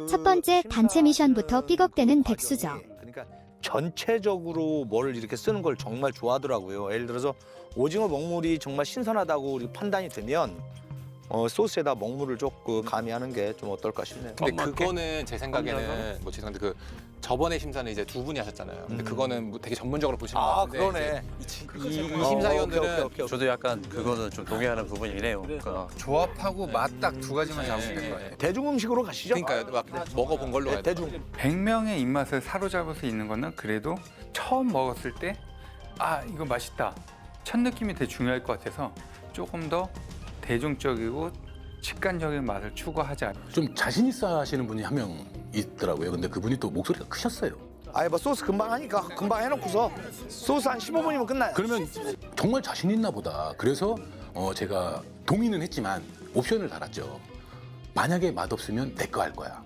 첫 번째 단체 미션부터 삐걱대는 백수죠. 그러니까 전체적으로 뭘 이렇게 쓰는 걸 정말 좋아하더라고요. 예를 들어서 오징어 먹물이 정말 신선하다고 우리 판단이 되면 소스에다 먹물을 조금 가미하는 게 좀 어떨까 싶네요. 근데 그거는 제 생각에는 건져서? 뭐 죄송한데 그 저번에 심사는 이제 두 분이 하셨잖아요. 근데 그거는 뭐 되게 전문적으로 보시는 것 아, 같은데 그러네. 이 심사위원들은 오케이. 저도 약간 그거는 좀 동의하는 부분이네요. 그러니까 조합하고 맛 딱 두 가지만 잡으면 된 거예요. 대중 음식으로 가시죠. 그러니까요. 막 먹어본 걸로 네, 가야 대중. 100명의 입맛을 사로잡을 수 있는 거는 그래도 처음 먹었을 때 이거 맛있다. 첫 느낌이 되게 중요할 것 같아서 조금 더 대중적이고 직관적인 맛을 추구하자. 좀 자신 있어 하시는 분이 한 명 있더라고요. 근데 그분이 또 목소리가 크셨어요. 아니 뭐 소스 금방 하니까 금방 해놓고서 소스 한 15분이면 끝나요. 그러면 정말 자신 있나 보다. 그래서 제가 동의는 했지만 옵션을 달았죠. 만약에 맛없으면 내 거 할 거야.